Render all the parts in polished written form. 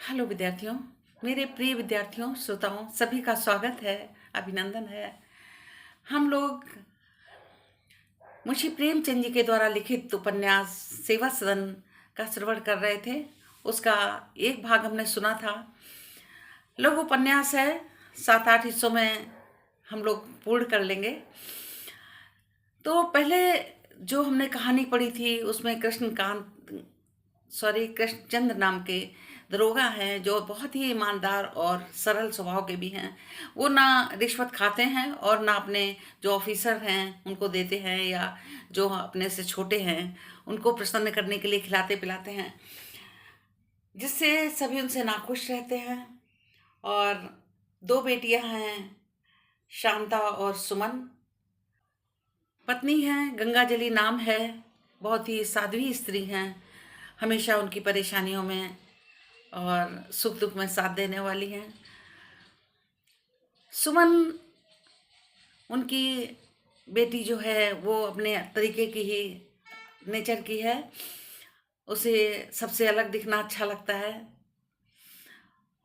Hello विद्यार्थियों, मेरे प्रिय विद्यार्थियों, श्रोताओं सभी का स्वागत है, अभिनंदन है। हम लोग मुंशी प्रेमचंद जी के द्वारा लिखित उपन्यास सेवा सदन का श्रवण कर रहे थे। उसका एक भाग हमने सुना था। लघु उपन्यास है, 7-8 हिस्सों में हम लोग पूर्ण कर लेंगे। तो पहले जो हमने कहानी पढ़ी थी उसमें कृष्णचंद्र नाम के दरोगा हैं जो बहुत ही ईमानदार और सरल स्वभाव के भी हैं। वो ना रिश्वत खाते हैं और ना अपने जो ऑफिसर हैं उनको देते हैं या जो अपने से छोटे हैं उनको प्रसन्न करने के लिए खिलाते पिलाते हैं, जिससे सभी उनसे नाखुश रहते हैं। और दो बेटियां हैं, शांता और सुमन। पत्नी हैं, गंगाजली नाम है, बहुत ही साध्वी स्त्री हैं, हमेशा उनकी परेशानियों में और सुख दुख में साथ देने वाली हैं। सुमन, उनकी बेटी जो है वो अपने तरीके की ही नेचर की है, उसे सबसे अलग दिखना अच्छा लगता है।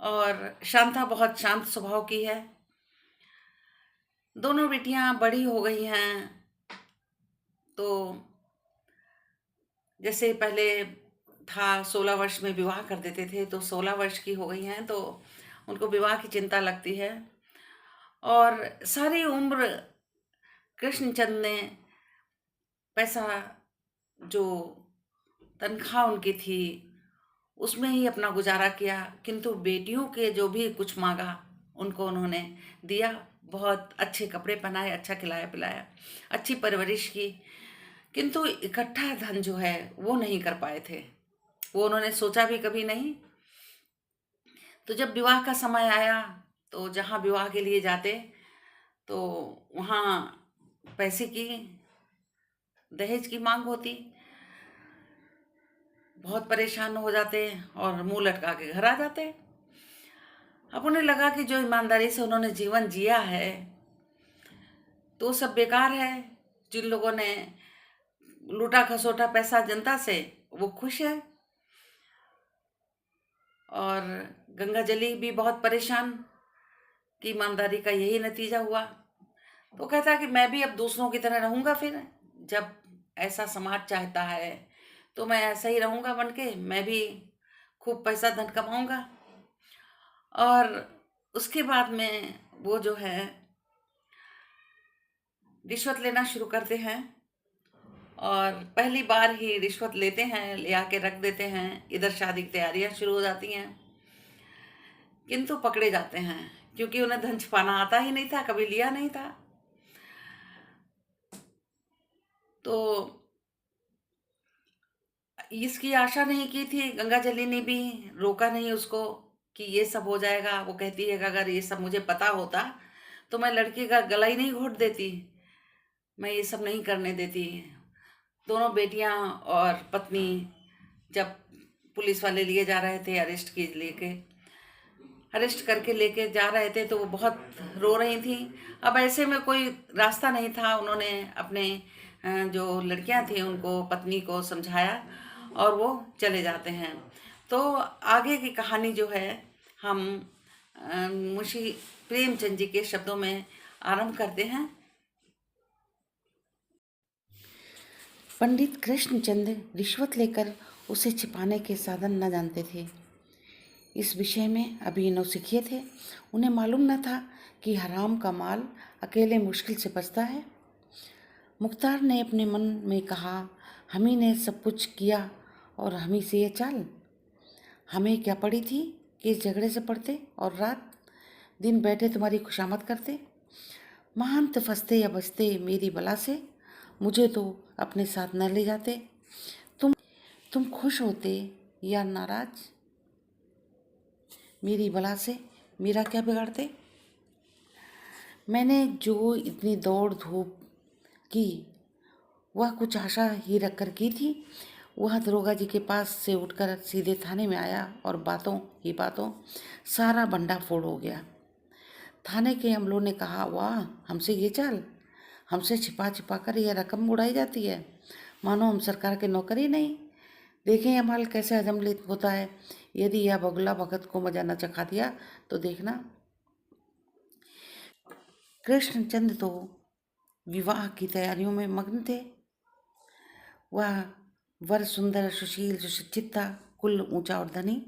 और शांता बहुत शांत स्वभाव की है। दोनों बेटियां बड़ी हो गई हैं, तो जैसे पहले था 16 वर्ष में विवाह कर देते थे, तो 16 वर्ष की हो गई हैं तो उनको विवाह की चिंता लगती है। और सारी उम्र कृष्णचंद ने पैसा, जो तनख्वाह उनकी थी उसमें ही अपना गुजारा किया, किंतु बेटियों के जो भी कुछ मांगा उनको उन्होंने दिया। बहुत अच्छे कपड़े पहनाए, अच्छा खिलाया पिलाया, अच्छी परवरिश की, किंतु इकट्ठा धन जो है वो नहीं कर पाए थे। वो उन्होंने सोचा भी कभी नहीं। तो जब विवाह का समय आया तो जहाँ विवाह के लिए जाते तो वहाँ पैसे की, दहेज की मांग होती। बहुत परेशान हो जाते और मुंह लटका के घर आ जाते। अब उन्हें लगा कि जो ईमानदारी से उन्होंने जीवन जिया है तो सब बेकार है। जिन लोगों ने लूटा खसोटा पैसा जनता से, वो खुश है। और गंगा जली भी बहुत परेशान कि ईमानदारी का यही नतीजा हुआ। तो कहता कि मैं भी अब दूसरों की तरह रहूंगा, फिर जब ऐसा समाज चाहता है तो मैं ऐसा ही रहूंगा बन के, मैं भी खूब पैसा धन कमाऊंगा। और उसके बाद में वो जो है रिश्वत लेना शुरू करते हैं और पहली बार ही रिश्वत लेते हैं, ले आके रख देते हैं। इधर शादी की तैयारियां शुरू हो जाती हैं, किंतु पकड़े जाते हैं क्योंकि उन्हें धन छिपाना आता ही नहीं था, कभी लिया नहीं था। तो इसकी आशा नहीं की थी, गंगा जली ने भी रोका नहीं उसको कि ये सब हो जाएगा। वो कहती है कि अगर ये सब मुझे पता होता तो मैं लड़की का गला ही नहीं घोट देती, मैं ये सब नहीं करने देती। दोनों बेटियां और पत्नी जब पुलिस वाले लिए जा रहे थे, अरेस्ट करके लेके जा रहे थे, तो वो बहुत रो रही थी। अब ऐसे में कोई रास्ता नहीं था। उन्होंने अपने जो लड़कियां थी उनको, पत्नी को समझाया और वो चले जाते हैं। तो आगे की कहानी जो है हम मुंशी प्रेमचंद जी के शब्दों में आरंभ करते हैं। पंडित कृष्णचंद रिश्वत लेकर उसे छिपाने के साधन न जानते थे। इस विषय में अभी नौसिखिए थे। उन्हें मालूम न था कि हराम का माल अकेले मुश्किल से बचता है। मुख्तार ने अपने मन में कहा, हम ही ने सब कुछ किया और हम ही से ये चाल। हमें क्या पड़ी थी कि इस झगड़े से पड़ते और रात दिन बैठे तुम्हारी खुशामद करते। महंत फंसते या बचते मेरी बला से, मुझे तो अपने साथ न ले जाते। तुम तुम खुश होते या नाराज मेरी बला से, मेरा क्या बिगाड़ते। मैंने जो इतनी दौड़ धूप की वह कुछ आशा ही रखकर की थी। वह दरोगा जी के पास से उठकर सीधे थाने में आया और बातों ही बातों सारा भंडा फोड़ हो गया। थाने के अमलों ने कहा, वाह, हमसे ये चाल, हमसे छिपा छिपा कर यह रकम उड़ाई जाती है, मानो हम सरकार के नौकर ही नहीं। देखें यह माल कैसे हजमलित होता है। यदि यह बगुला भगत को मजा न चखा दिया तो देखना। कृष्णचंद्र तो विवाह की तैयारियों में मग्न थे। वह वर सुंदर, सुशील, सुशिक्षित था, कुल ऊंचा और धनी।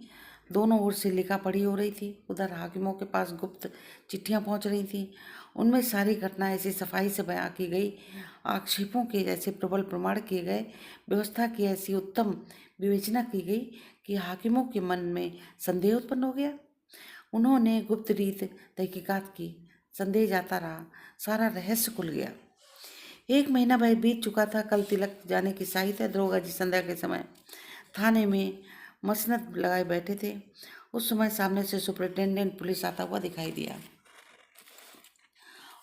दोनों ओर से लिखा पढ़ी हो रही थी। उधर हाकिमों के पास गुप्त चिट्ठियां पहुंच रही थीं। उनमें सारी घटनाएं ऐसी सफाई से बयां की गई, आक्षेपों के जैसे प्रबल प्रमाण किए गए, व्यवस्था की ऐसी उत्तम विवेचना की गई कि हाकिमों के मन में संदेह उत्पन्न हो गया। उन्होंने गुप्त रीत तहकीकात की। संदेह जाता रहा, सारा रहस्य खुल गया। 1 महीना भर बीत चुका था। कल तिलक जाने की साइत है। दरोगा जी संध्या के समय थाने में मसनद लगाए बैठे थे। उस समय सामने से सुपरिटेंडेंट पुलिस आता हुआ दिखाई दिया।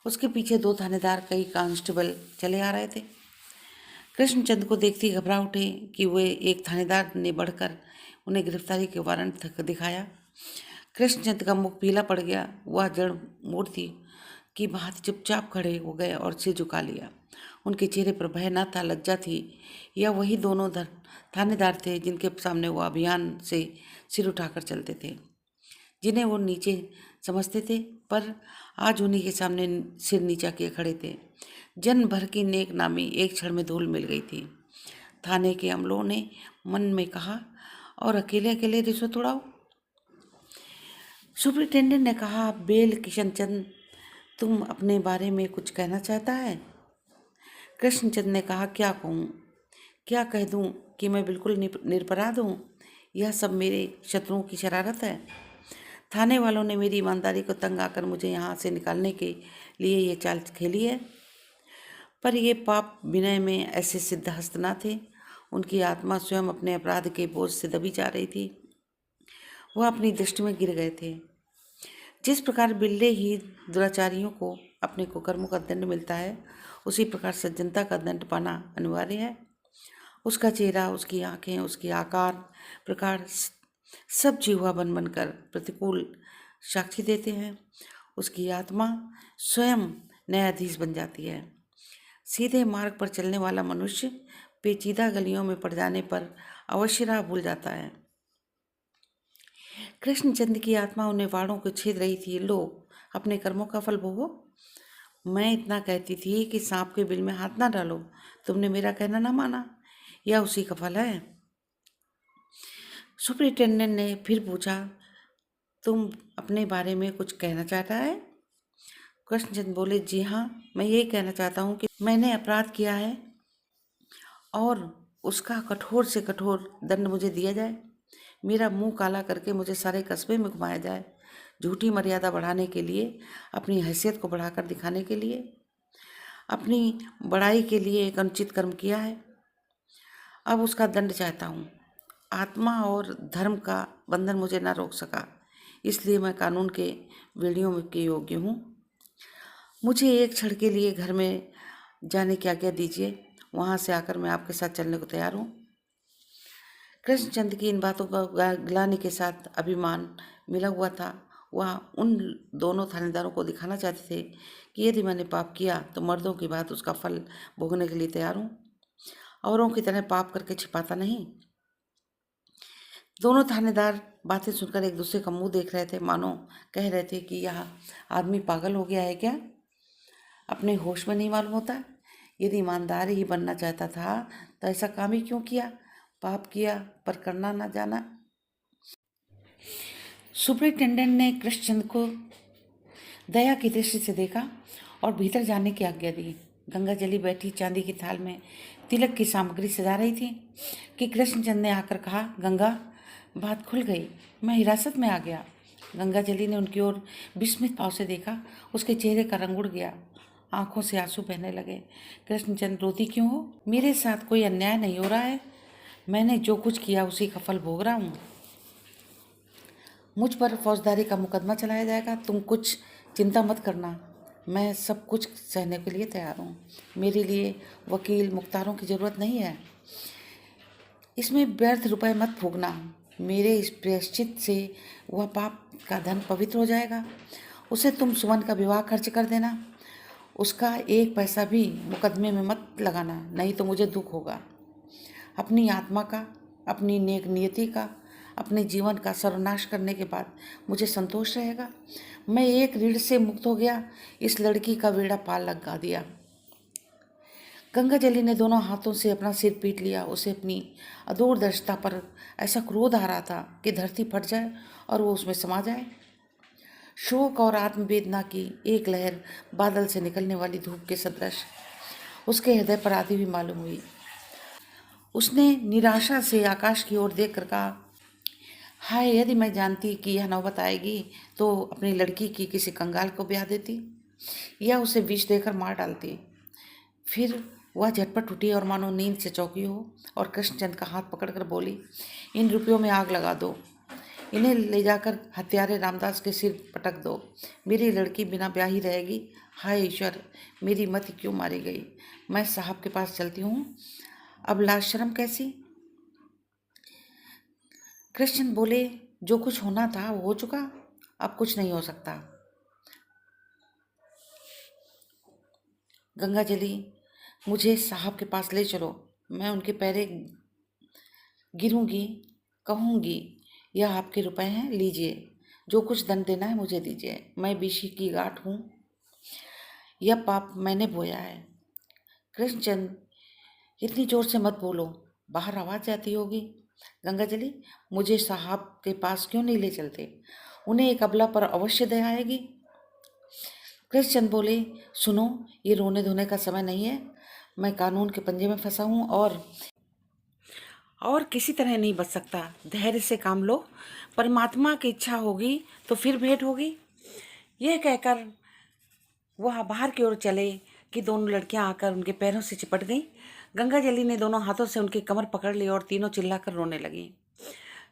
उसके पीछे 2 थानेदार, कई कांस्टेबल चले आ रहे थे। कृष्णचंद को देखते घबरा उठे कि वे एक थानेदार ने बढ़कर उन्हें गिरफ्तारी के वारंट तक दिखाया। कृष्णचंद का मुख पीला पड़ गया। वह जड़ मूर्ति की भांति चुपचाप खड़े हो गए और सिर झुका लिया। उनके चेहरे पर भय न था, लज्जा थी। यह वही दोनों थानेदार थे जिनके सामने वो अभियान से सिर उठाकर चलते थे, जिन्हें वो नीचे समझते थे, पर आज उन्हीं के सामने सिर नीचा किए खड़े थे। जन्म भर की नेक नामी एक क्षण में धूल मिल गई थी। थाने के अमलों ने मन में कहा, और अकेले अकेले रिश्वत उड़ाओ। सुपरिटेंडेंट ने कहा, बेल किशनचंद, तुम अपने बारे में कुछ कहना चाहता है? कृष्णचंद ने कहा, क्या कहूँ, क्या कह दूँ कि मैं बिल्कुल निरपराध हूँ। यह सब मेरे शत्रुओं की शरारत है। थाने वालों ने मेरी ईमानदारी को तंग आकर मुझे यहाँ से निकालने के लिए ये चाल खेली है। पर ये पाप विनय में ऐसे सिद्धहस्त न थे। उनकी आत्मा स्वयं अपने अपराध के बोझ से दबी जा रही थी। वह अपनी दृष्टि में गिर गए थे। जिस प्रकार बिल्ले ही दुराचारियों को अपने कुकर्मों का दंड मिलता है, उसी प्रकार सज्जनता का दंड पाना अनिवार्य है। उसका चेहरा, उसकी आंखें, उसकी आकार प्रकार सब जीवा बन बनकर प्रतिकूल साक्षी देते हैं। उसकी आत्मा स्वयं न्यायाधीश बन जाती है। सीधे मार्ग पर चलने वाला मनुष्य पेचीदा गलियों में पड़ जाने पर अवश्य राह भूल जाता है। कृष्णचंद की आत्मा उन्हें वाड़ों को छेद रही थी। लो, अपने कर्मों का फल भोगो। मैं इतना कहती थी कि सांप के बिल में हाथ ना डालो, तुमने मेरा कहना ना माना। यह उसी का फल है। सुपरिटेंडेंट ने फिर पूछा, तुम अपने बारे में कुछ कहना चाहता है? कृष्णचंद बोले, जी हाँ, मैं यही कहना चाहता हूँ कि मैंने अपराध किया है और उसका कठोर से कठोर दंड मुझे दिया जाए। मेरा मुंह काला करके मुझे सारे कस्बे में घुमाया जाए। झूठी मर्यादा बढ़ाने के लिए, अपनी हैसियत को बढ़ाकर दिखाने के लिए, अपनी बड़ाई के लिए एक अनुचित कर्म किया है। अब उसका दंड चाहता हूँ। आत्मा और धर्म का बंधन मुझे न रोक सका, इसलिए मैं कानून के बेड़ियों के योग्य हूँ। मुझे एक क्षण के लिए घर में जाने की आज्ञा दीजिए। वहाँ से आकर मैं आपके साथ चलने को तैयार हूँ। कृष्णचंद की इन बातों का ग्लानि के साथ अभिमान मिला हुआ था। वह उन दोनों थानेदारों को दिखाना चाहते थे कि यदि मैंने पाप किया तो मर्दों की बात उसका फल भोगने के लिए तैयार हूँ। औरों की तरह पाप करके छिपाता नहीं। दोनों थानेदार बातें सुनकर एक दूसरे का मुंह देख रहे थे, मानो कह रहे थे कि यह आदमी पागल हो गया है क्या, अपने होश में नहीं मालूम होता। यदि ईमानदार ही बनना चाहता था तो ऐसा काम ही क्यों किया? पाप किया पर करना ना जाना। सुपरिटेंडेंट ने कृष्णचंद को दया की दृष्टि से देखा और भीतर जाने की आज्ञा दी। गंगा जली बैठी चांदी की थाल में तिलक की सामग्री सजा रही थी कि कृष्णचंद ने आकर कहा, गंगा, बात खुल गई, मैं हिरासत में आ गया। गंगा जली ने उनकी ओर विस्मित भाव से देखा। उसके चेहरे का रंग उड़ गया, आंखों से आंसू बहने लगे। कृष्णचंद, रोती क्यों हो? मेरे साथ कोई अन्याय नहीं हो रहा है। मैंने जो कुछ किया उसी का फल भोग रहा हूँ। मुझ पर फौजदारी का मुकदमा चलाया जाएगा। तुम कुछ चिंता मत करना, मैं सब कुछ सहने के लिए तैयार हूँ। मेरे लिए वकील मुख्तारों की ज़रूरत नहीं है। इसमें व्यर्थ रुपए मत फूकना। मेरे इस प्रायश्चित से वह पाप का धन पवित्र हो जाएगा। उसे तुम सुमन का विवाह खर्च कर देना। उसका 1 पैसा भी मुकदमे में मत लगाना, नहीं तो मुझे दुख होगा। अपनी आत्मा का अपनी नेक नियति का, अपने जीवन का सर्वनाश करने के बाद मुझे संतोष रहेगा? मैं एक ऋण से मुक्त हो गया, इस लड़की का बेड़ा पार लगा दिया। गंगाजली ने दोनों हाथों से अपना सिर पीट लिया। उसे अपनी अदूरदर्शिता पर ऐसा क्रोध आ रहा था कि धरती फट जाए और वो उसमें समा जाए। शोक और आत्मवेदना की एक लहर बादल से निकलने वाली धूप के सदृश उसके हृदय पर आती हुई मालूम हुई। उसने निराशा से आकाश की ओर देखकर कहा, हाय, यदि मैं जानती कि यह नौबत आएगी तो अपनी लड़की की किसी कंगाल को ब्याह देती या उसे विष देकर मार डालती। फिर वह झटपट उठी और मानो नींद से चौंकी हो और कृष्णचंद का हाथ पकड़कर बोली, इन रुपयों में आग लगा दो, इन्हें ले जाकर हत्यारे रामदास के सिर पटक दो। मेरी लड़की बिना ब्याही रहेगी। हाय ईश्वर, मेरी मति क्यों मारी गई? मैं साहब के पास चलती हूँ, अब लाज शर्म कैसी? कृष्ण बोले, जो कुछ होना था वो हो चुका, अब कुछ नहीं हो सकता। गंगाजली, मुझे साहब के पास ले चलो, मैं उनके पैरे गिरूंगी, कहूंगी, यह आपके रुपए हैं, लीजिए, जो कुछ दंड देना है मुझे दीजिए, मैं विषि की गांठ हूँ, यह पाप मैंने बोया है। कृष्णचंद, इतनी जोर से मत बोलो, बाहर आवाज जाती होगी। गंगाजली, मुझे साहब के पास क्यों नहीं ले चलते? उन्हें एक अबला पर अवश्य दया आएगी। कृष्णचंद बोले, सुनो, ये रोने धोने का समय नहीं है। मैं कानून के पंजे में फंसा हूँ और किसी तरह नहीं बच सकता। धैर्य से काम लो, परमात्मा की इच्छा होगी तो फिर भेंट होगी। यह कहकर वह बाहर की ओर चले कि दोनों लड़कियां आकर उनके पैरों से चिपट गईं। गंगाजली ने दोनों हाथों से उनकी कमर पकड़ ली और तीनों चिल्लाकर रोने लगीं।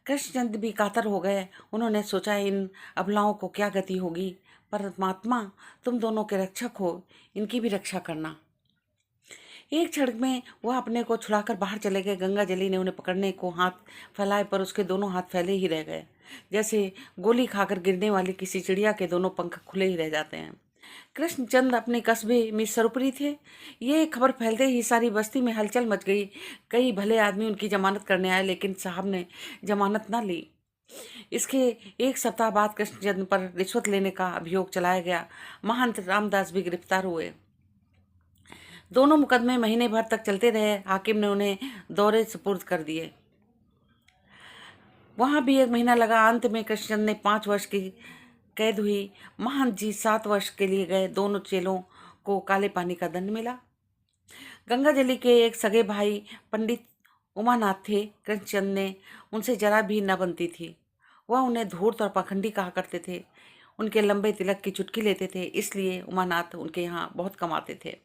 कृष्णचंद भी कातर हो गए। उन्होंने सोचा, इन अबलाओं को क्या गति होगी। परमात्मा, तुम दोनों के रक्षक हो, इनकी भी रक्षा करना। एक क्षण में वह अपने को छुड़ाकर बाहर चले गए। गंगाजली ने उन्हें पकड़ने को हाथ फैलाए, पर उसके दोनों हाथ फैले ही रह गए, जैसे गोली खाकर गिरने वाली किसी चिड़िया के दोनों पंख खुले ही रह जाते हैं। कृष्णचंद अपने कस्बे में सर्वोपरि थे। ये खबर फैलते ही सारी बस्ती में हलचल मच गई। कई भले आदमी उनकी जमानत करने आए, लेकिन साहब ने जमानत न ली। इसके एक सप्ताह बाद कृष्णचंद पर रिश्वत लेने का अभियोग चलाया गया। महंत रामदास भी गिरफ्तार हुए। दोनों मुकदमे महीने भर तक चलते रहे। हाकिम ने उन्हें दौरे सुपुर्द कर दिए। वहां भी एक महीना लगा। अंत में कृष्णचंद ने 5 वर्ष की कैद हुई। महंत जी 7 वर्ष के लिए गए। दोनों चेलों को काले पानी का दंड मिला। गंगाजली के एक सगे भाई पंडित उमानाथ थे। कृष्णचंद ने उनसे जरा भी न बनती थी। वह उन्हें धूर्त और पाखंडी कहा करते थे। उनके लंबे तिलक की चुटकी लेते थे, इसलिए उमानाथ उनके यहाँ बहुत कम आते थे।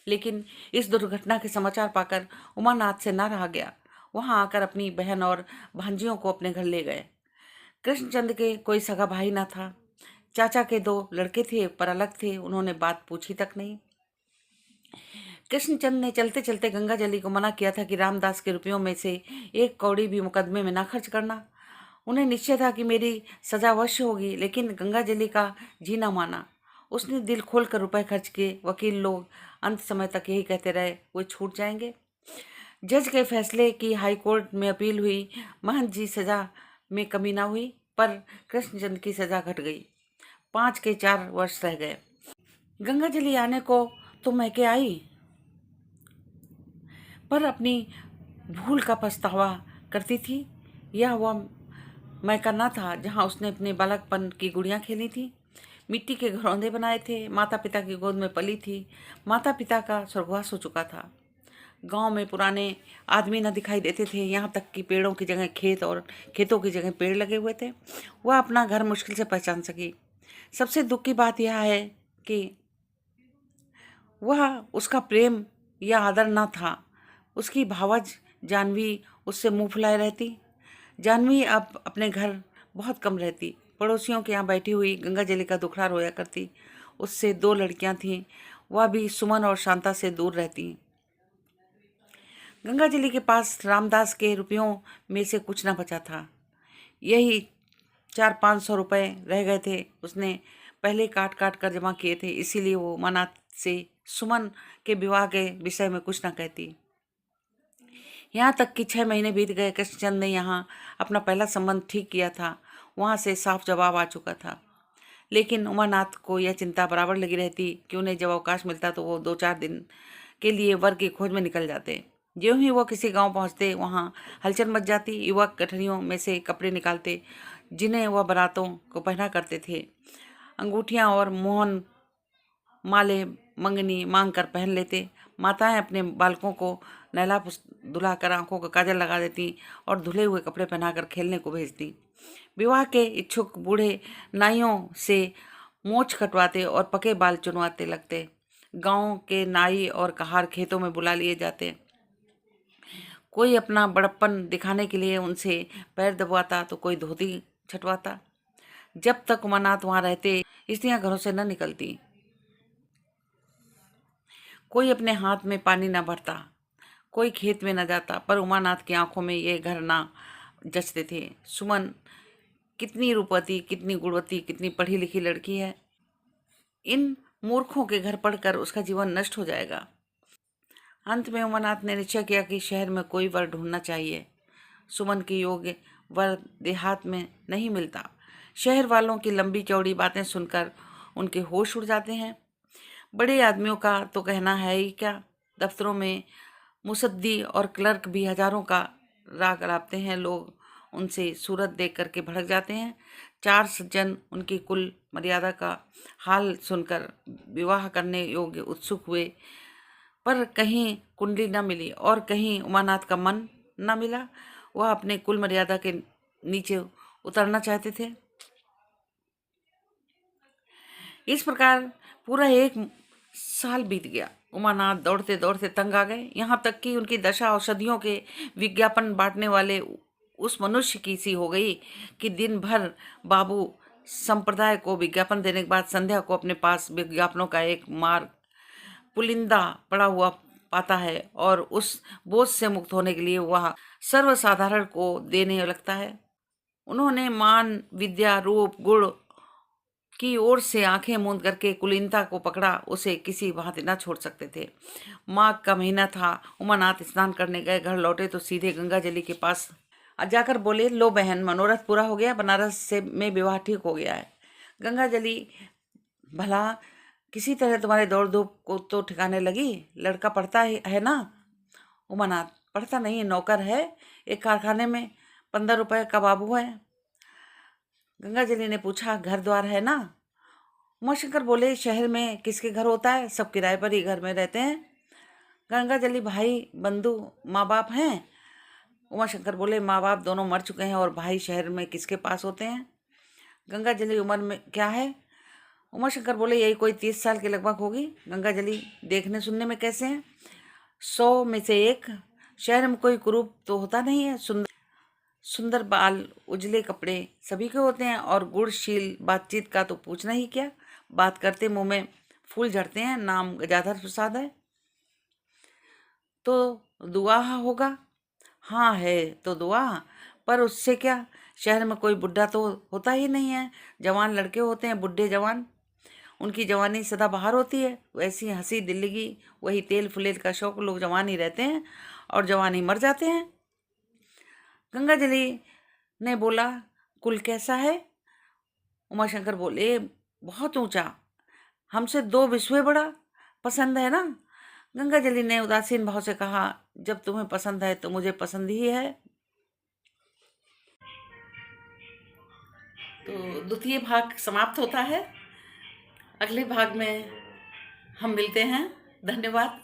लेकिन इस दुर्घटना के समाचार पाकर उमानाथ से न रहा गया। वहां आकर अपनी बहन और भांजियों को अपने घर ले गए। कृष्णचंद के कोई सगा भाई न था। चाचा के 2 लड़के थे, पर अलग थे। उन्होंने बात पूछी तक नहीं। कृष्णचंद ने चलते चलते गंगाजली को मना किया था कि रामदास के रुपयों में से 1 कौड़ी भी मुकदमे में न खर्च करना। उन्हें निश्चय था कि मेरी सजा अवश्य होगी, लेकिन गंगाजली का जी न माना। उसने दिल खोलकर रुपए खर्च किए। वकील लोग अंत समय तक यही कहते रहे, वो छूट जाएंगे। जज के फैसले की हाईकोर्ट में अपील हुई। महंत जी सजा में कमी न हुई, पर कृष्णचंद की सजा घट गई। 5 के 4 वर्ष रह गए। गंगाजली आने को तो मैके आई, पर अपनी भूल का पछतावा करती थी। यह वह मैका न था जहाँ उसने अपने बालकपन की गुड़ियाँ खेली थी, मिट्टी के घरौंदे बनाए थे, माता पिता की गोद में पली थी। माता पिता का स्वर्गवास हो चुका था। गांव में पुराने आदमी न दिखाई देते थे, यहाँ तक कि पेड़ों की जगह खेत और खेतों की जगह पेड़ लगे हुए थे। वह अपना घर मुश्किल से पहचान सकी। सबसे दुख की बात यह है कि वह उसका प्रेम या आदर न था। उसकी भावज जानवी उससे मुंह फुलाए रहती। जानवी अब अपने घर बहुत कम रहती। पड़ोसियों के यहाँ बैठी हुई गंगाजली का दुखड़ा रोया करती। उससे 2 लड़कियां थीं, वह भी सुमन और शांता से दूर रहती। गंगाजली के पास रामदास के रुपयों में से कुछ न बचा था। यही 400-500 रुपए रह गए थे। उसने पहले काट काट कर जमा किए थे, इसीलिए वो मना से सुमन के विवाह के विषय में कुछ न कहती। यहाँ तक कि 6 महीने बीत गए। कृष्णचंद ने यहाँ अपना पहला संबंध ठीक किया था, वहाँ से साफ जवाब आ चुका था। लेकिन उमानाथ को यह चिंता बराबर लगी रहती कि उन्हें जब अवकाश मिलता तो वो 2-4 दिन के लिए वर की खोज में निकल जाते। ज्यों ही वो किसी गांव पहुंचते, वहां हलचल मच जाती। युवक गठरियों में से कपड़े निकालते जिन्हें वह बारातों को पहना करते थे, अंगूठियां और मोहन माले मंगनी मांग कर पहन लेते। माताएं अपने बालकों को नहला धुलाकर आंखों को काजल लगा देती और धुले हुए कपड़े पहनाकर खेलने को भेजती। विवाह के इच्छुक बूढ़े नाइयों से मोछ कटवाते और पके बाल चुनवाते लगते। गांव के नाई और कहार खेतों में बुला लिए जाते। कोई अपना बड़प्पन दिखाने के लिए उनसे पैर दबवाता तो कोई धोती छटवाता। जब तक उमानाथ वहां रहते, स्त्रियां घरों से न निकलती। कोई अपने हाथ में पानी न भरता, कोई खेत में न जाता। पर उमानाथ की आंखों में ये घर ना जचते थे। सुमन कितनी रूपवती, कितनी गुणवती, कितनी पढ़ी लिखी लड़की है। इन मूर्खों के घर पढ़कर उसका जीवन नष्ट हो जाएगा। अंत में उमानाथ ने निश्चय किया कि शहर में कोई वर ढूंढना चाहिए। सुमन के योग्य वर देहात में नहीं मिलता। शहर वालों की लंबी चौड़ी बातें सुनकर उनके होश उड़ जाते हैं। बड़े आदमियों का तो कहना है ही क्या, दफ्तरों में मुसद्दी और क्लर्क भी हजारों का राग अलापते हैं। लोग उनसे सूरत देख करके भड़क जाते हैं। 4 सज्जन उनकी कुल मर्यादा का हाल सुनकर विवाह करने योग्य उत्सुक हुए, पर कहीं कुंडली न मिली और कहीं उमानाथ का मन न मिला। वह अपने कुल मर्यादा के नीचे उतरना चाहते थे। इस प्रकार पूरा 1 साल बीत गया। उमानाथ दौड़ते दौड़ते तंग आ गए। यहाँ तक कि उनकी दशा औषधियों के विज्ञापन बांटने वाले उस मनुष्य की सी हो गई कि दिन भर बाबू संप्रदाय को विज्ञापन देने के बाद संध्या को अपने पास विज्ञापनों का एक मार्ग पुलिंदा पड़ा हुआ पाता है और उस बोझ से मुक्त होने के लिए वह सर्वसाधारण को देने लगता है। उन्होंने मान, विद्या, रूप, गुण की ओर से आंखें मूंद करके कुलीनता को पकड़ा। उसे किसी भांति न छोड़ सकते थे। माघ का महीना था। उमानाथ स्नान करने गए। घर लौटे तो सीधे गंगा जली के पास जाकर बोले, लो बहन, मनोरथ पूरा हो गया, बनारस से में विवाह ठीक हो गया है। गंगा जली, भला किसी तरह तुम्हारे दौड़ धूप को तो ठिकाने लगी। लड़का पढ़ता है ना? उमानाथ, पढ़ता नहीं, नौकर है एक कारखाने में, 15 रुपए का बाबू है। गंगाजली ने पूछा, घर द्वार है ना? उमाशंकर बोले, शहर में किसके घर होता है, सब किराए पर ही घर में रहते हैं। गंगाजली, भाई बंधु माँ बाप हैं? उमाशंकर बोले, माँ बाप दोनों मर चुके हैं और भाई शहर में किसके पास होते हैं? गंगाजली, उम्र में क्या है? उमाशंकर बोले, यही कोई 30 साल के लगभग होगी। गंगाजली, देखने सुनने में कैसे हैं? 100 में से 1। शहर में कोई कुरूप तो होता नहीं है। सुंदर सुंदर बाल, उजले कपड़े सभी के होते हैं और गुणशील बातचीत का तो पूछना ही क्या। बात करते मुंह में फूल झड़ते हैं। नाम गजाधर प्रसाद है तो दुआ होगा? हाँ है तो दुआ, पर उससे क्या? शहर में कोई बुढ़ा तो होता ही नहीं है। जवान लड़के होते हैं, बुढ़े जवान। उनकी जवानी सदा बाहर होती है। वैसी हंसी दिल्लगी, वही तेल फुलेल का शौक, लोग जवान ही रहते हैं और जवान ही मर जाते हैं। गंगाजली ने बोला, कुल कैसा है? उमाशंकर बोले, बहुत ऊंचा, हमसे 2 विश्वे बड़ा। पसंद है ना? गंगाजली ने उदासीन भाव से कहा, जब तुम्हें पसंद है तो मुझे पसंद ही है। तो द्वितीय भाग समाप्त होता है। अगले भाग में हम मिलते हैं। धन्यवाद।